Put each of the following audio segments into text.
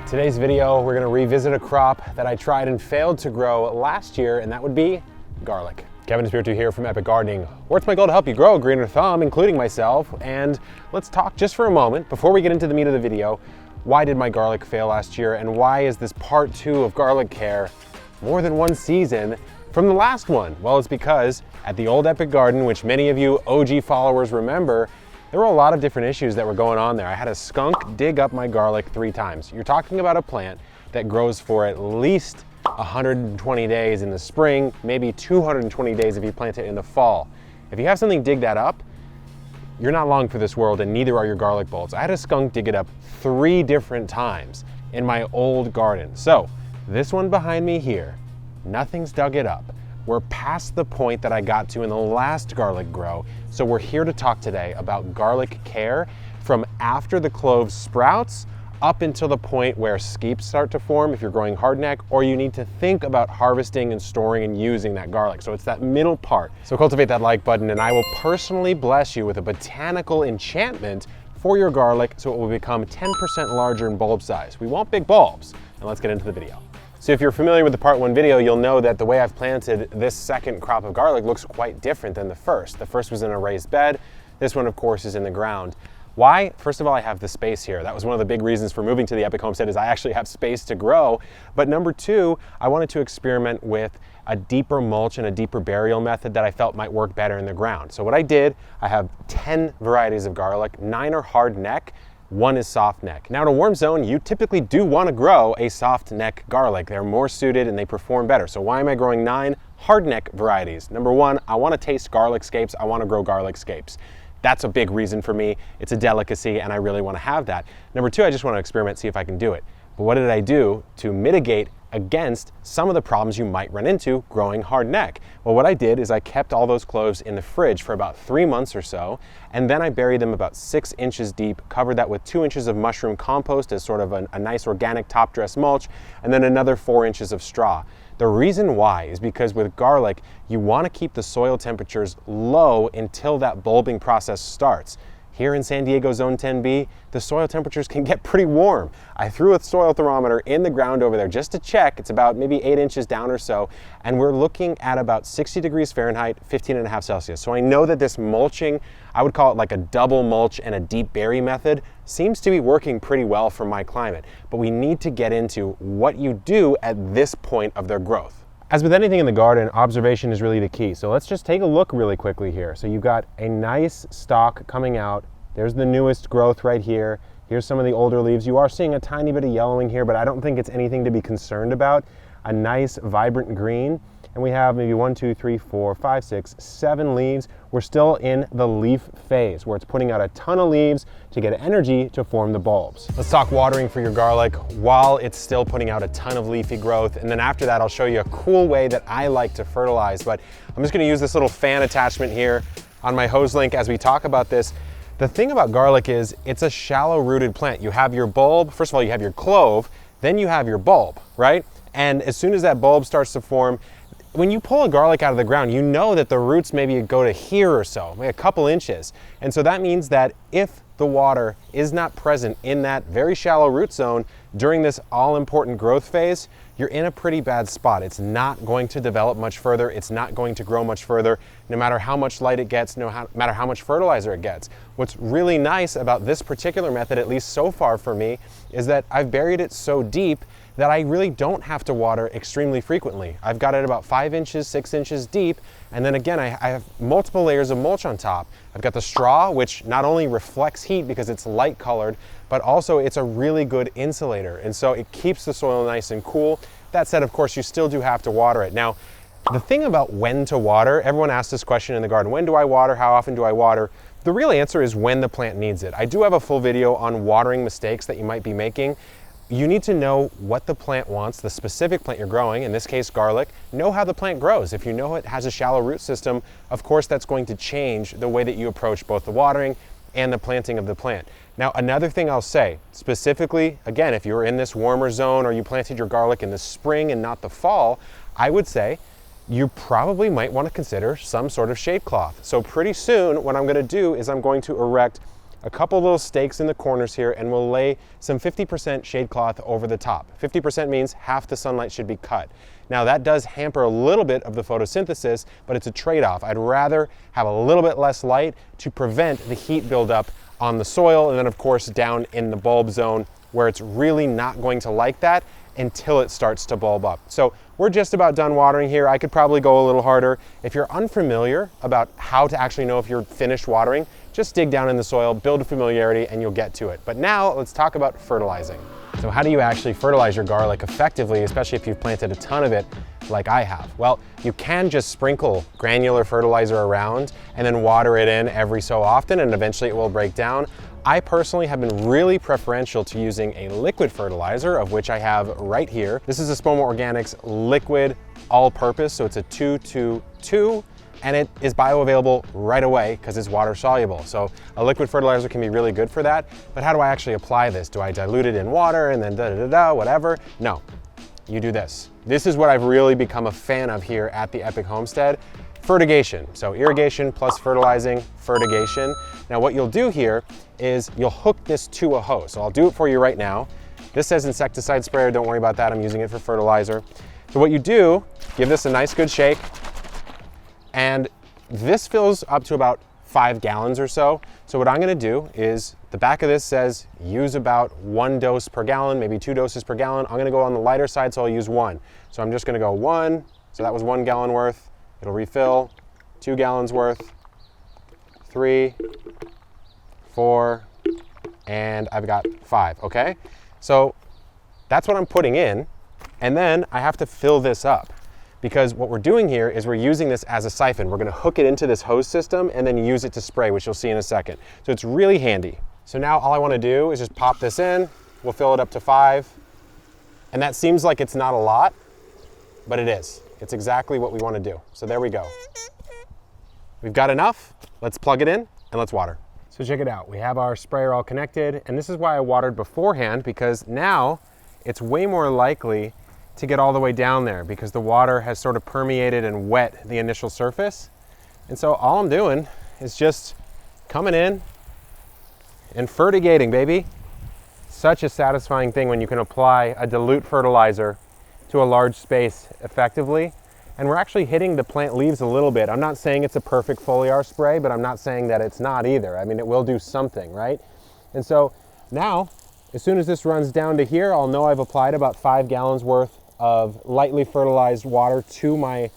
Today's video, we're gonna revisit a crop that I tried and failed to grow last year, and that would be garlic. Kevin Espiritu here from Epic Gardening, where it's my goal to help you grow a greener thumb, including myself. And let's talk just for a moment, before we get into the meat of the video, why did my garlic fail last year, and why is this part 2 of garlic care more than one season from the last one? Well, it's because at the old Epic Garden, which many of you OG followers remember, there were a lot of different issues that were going on there. I had a skunk dig up my garlic 3 times. You're talking about a plant that grows for at least 120 days in the spring, maybe 220 days if you plant it in the fall. If you have something dig that up, you're not long for this world, and neither are your garlic bulbs. I had a skunk dig it up 3 different times in my old garden. So this one behind me here, nothing's dug it up. We're past the point that I got to in the last garlic grow, so we're here to talk today about garlic care from after the clove sprouts up until the point where skeeps start to form if you're growing hardneck, or you need to think about harvesting and storing and using that garlic. So it's that middle part. So cultivate that like button, and I will personally bless you with a botanical enchantment for your garlic so it will become 10% larger in bulb size. We want big bulbs, and let's get into the video. So if you're familiar with the part 1 video, you'll know that the way I've planted this second crop of garlic looks quite different than the first. The first was in a raised bed. This one, of course, is in the ground. Why? First of all, I have the space here. That was one of the big reasons for moving to the Epic Homestead, is I actually have space to grow. But number 2, I wanted to experiment with a deeper mulch and a deeper burial method that I felt might work better in the ground. So what I did, I have 10 varieties of garlic, 9 are hard neck, 1 is soft neck. Now in a warm zone, you typically do want to grow a soft neck garlic. They're more suited and they perform better. So why am I growing 9 hard neck varieties? Number 1, I want to taste garlic scapes. I want to grow garlic scapes. That's a big reason for me. It's a delicacy and I really want to have that. Number 2, I just want to experiment, see if I can do it. But what did I do to mitigate against some of the problems you might run into growing hard neck? Well, what I did is I kept all those cloves in the fridge for about 3 months or so, and then I buried them about 6 inches deep, covered that with 2 inches of mushroom compost as sort of a nice organic top dress mulch, and then another 4 inches of straw. The reason why is because with garlic, you want to keep the soil temperatures low until that bulbing process starts. Here in San Diego Zone 10B, the soil temperatures can get pretty warm. I threw a soil thermometer in the ground over there just to check. It's about maybe 8 inches down or so, and we're looking at about 60 degrees Fahrenheit, 15.5 Celsius. So I know that this mulching, I would call it like a double mulch and a deep bury method, seems to be working pretty well for my climate. But we need to get into what you do at this point of their growth. As with anything in the garden, observation is really the key. So let's just take a look really quickly here. So you've got a nice stalk coming out. There's the newest growth right here. Here's some of the older leaves. You are seeing a tiny bit of yellowing here, but I don't think it's anything to be concerned about. A nice vibrant green. And we have maybe 1, 2, 3, 4, 5, 6, 7 leaves. We're still in the leaf phase where it's putting out a ton of leaves to get energy to form the bulbs. Let's talk watering for your garlic while it's still putting out a ton of leafy growth. And then after that, I'll show you a cool way that I like to fertilize. But I'm just gonna use this little fan attachment here on my hose link as we talk about this. The thing about garlic is it's a shallow rooted plant. You have your bulb, first of all, you have your clove, then you have your bulb, right? And as soon as that bulb starts to form, when you pull a garlic out of the ground, you know that the roots maybe go to here or so, maybe a couple inches. And so that means that if the water is not present in that very shallow root zone during this all-important growth phase, you're in a pretty bad spot. It's not going to develop much further. It's not going to grow much further, no matter how much light it gets, no matter how much fertilizer it gets. What's really nice about this particular method, at least so far for me, is that I've buried it so deep that I really don't have to water extremely frequently. I've got it about 5 inches, 6 inches deep, and then again, I have multiple layers of mulch on top. I've got the straw, which not only reflects heat because it's light colored, but also it's a really good insulator, and so it keeps the soil nice and cool. That said, of course, you still do have to water it. Now, the thing about when to water, everyone asks this question in the garden, when do I water, how often do I water? The real answer is when the plant needs it. I do have a full video on watering mistakes that you might be making. You need to know what the plant wants, the specific plant you're growing, in this case garlic, know how the plant grows. If you know it has a shallow root system, of course that's going to change the way that you approach both the watering and the planting of the plant. Now, another thing I'll say, specifically, again, if you're in this warmer zone or you planted your garlic in the spring and not the fall, I would say you probably might want to consider some sort of shade cloth. So pretty soon, what I'm going to do is I'm going to erect a couple little stakes in the corners here, and we'll lay some 50% shade cloth over the top. 50% means half the sunlight should be cut. Now that does hamper a little bit of the photosynthesis, but it's a trade-off. I'd rather have a little bit less light to prevent the heat buildup on the soil, and then of course down in the bulb zone where it's really not going to like that until it starts to bulb up. So we're just about done watering here. I could probably go a little harder. If you're unfamiliar about how to actually know if you're finished watering, just dig down in the soil, build a familiarity, and you'll get to it. But now let's talk about fertilizing. So how do you actually fertilize your garlic effectively, especially if you've planted a ton of it like I have? Well, you can just sprinkle granular fertilizer around and then water it in every so often, and eventually it will break down. I personally have been really preferential to using a liquid fertilizer, of which I have right here. This is Espoma Organics liquid all-purpose, so it's a 2-2-2, and it is bioavailable right away because it's water soluble. So a liquid fertilizer can be really good for that. But how do I actually apply this? Do I dilute it in water and then da-da-da-da, whatever? No, you do this. This is what I've really become a fan of here at the Epic Homestead. Fertigation, so irrigation plus fertilizing, fertigation. Now what you'll do here is you'll hook this to a hose. So I'll do it for you right now. This says insecticide sprayer, don't worry about that, I'm using it for fertilizer. So what you do, give this a nice good shake, and this fills up to about 5 gallons or so. So what I'm gonna do is, the back of this says use about 1 dose per gallon, maybe 2 doses per gallon. I'm gonna go on the lighter side, so I'll use 1. So I'm just gonna go 1, so that was 1 gallon worth. It'll refill, 2 gallons worth, 3, 4, and I've got 5, okay? So that's what I'm putting in, and then I have to fill this up, because what we're doing here is we're using this as a siphon. We're gonna hook it into this hose system and then use it to spray, which you'll see in a second. So it's really handy. So now all I wanna do is just pop this in, we'll fill it up to 5, and that seems like it's not a lot, but it is. It's exactly what we want to do. So there we go. We've got enough. Let's plug it in and let's water. So check it out. We have our sprayer all connected, and this is why I watered beforehand, because now it's way more likely to get all the way down there because the water has sort of permeated and wet the initial surface. And so all I'm doing is just coming in and fertigating, baby. Such a satisfying thing when you can apply a dilute fertilizer to a large space effectively. And we're actually hitting the plant leaves a little bit. I'm not saying it's a perfect foliar spray, but I'm not saying that it's not either. I mean, it will do something, right? And so now, as soon as this runs down to here, I'll know I've applied about 5 gallons worth of lightly fertilized water to my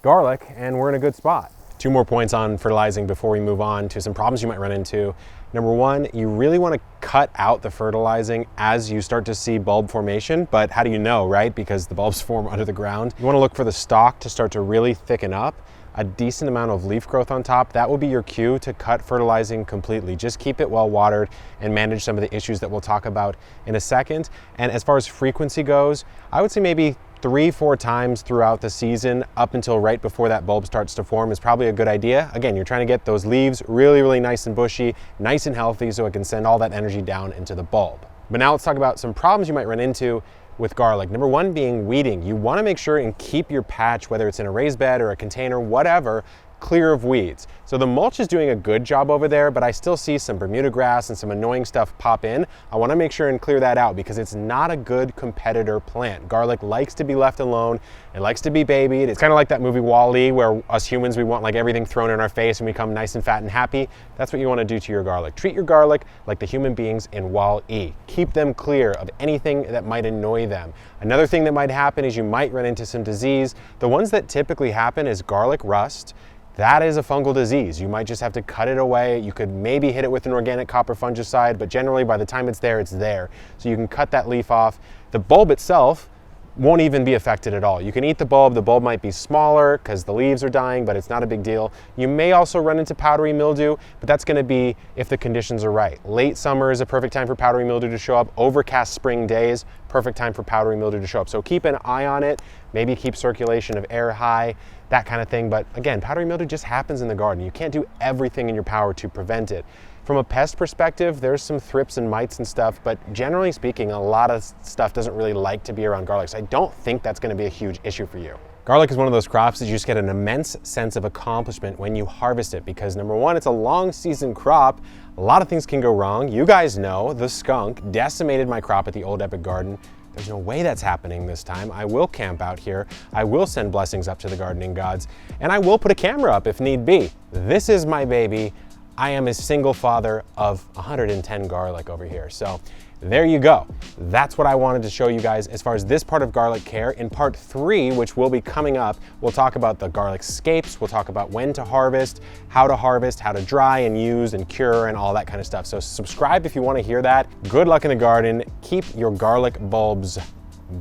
garlic, and we're in a good spot. 2 more points on fertilizing before we move on to some problems you might run into. Number 1, you really want to cut out the fertilizing as you start to see bulb formation, but how do you know, right? Because the bulbs form under the ground. You want to look for the stalk to start to really thicken up, a decent amount of leaf growth on top. That will be your cue to cut fertilizing completely. Just keep it well watered and manage some of the issues that we'll talk about in a second. And as far as frequency goes, I would say maybe 3-4 times throughout the season up until right before that bulb starts to form is probably a good idea. Again, you're trying to get those leaves really, really nice and bushy, nice and healthy, so it can send all that energy down into the bulb. But now let's talk about some problems you might run into with garlic. Number 1 being weeding. You want to make sure and keep your patch, whether it's in a raised bed or a container, whatever, clear of weeds. So the mulch is doing a good job over there, but I still see some Bermuda grass and some annoying stuff pop in. I want to make sure and clear that out because it's not a good competitor plant. Garlic likes to be left alone. It likes to be babied. It's kind of like that movie Wall-E, where us humans, we want like everything thrown in our face and we become nice and fat and happy. That's what you want to do to your garlic. Treat your garlic like the human beings in Wall-E. Keep them clear of anything that might annoy them. Another thing that might happen is you might run into some disease. The ones that typically happen is garlic rust. That is a fungal disease. You might just have to cut it away. You could maybe hit it with an organic copper fungicide, but generally by the time it's there, it's there. So you can cut that leaf off. The bulb itself won't even be affected at all. You can eat the bulb might be smaller because the leaves are dying, but it's not a big deal. You may also run into powdery mildew, but that's gonna be if the conditions are right. Late summer is a perfect time for powdery mildew to show up. Overcast spring days, perfect time for powdery mildew to show up. So keep an eye on it, maybe keep circulation of air high, that kind of thing. But again, powdery mildew just happens in the garden. You can't do everything in your power to prevent it. From a pest perspective, there's some thrips and mites and stuff, but generally speaking, a lot of stuff doesn't really like to be around garlic. So I don't think that's gonna be a huge issue for you. Garlic is one of those crops that you just get an immense sense of accomplishment when you harvest it because number one, it's a long season crop. A lot of things can go wrong. You guys know the skunk decimated my crop at the old Epic Garden. There's no way that's happening this time. I will camp out here. I will send blessings up to the gardening gods, and I will put a camera up if need be. This is my baby. I am a single father of 110 garlic over here. So there you go. That's what I wanted to show you guys as far as this part of garlic care. In part 3, which will be coming up, we'll talk about the garlic scapes, we'll talk about when to harvest, how to dry and use and cure and all that kind of stuff. So subscribe if you want to hear that. Good luck in the garden. Keep your garlic bulbs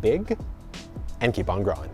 big and keep on growing.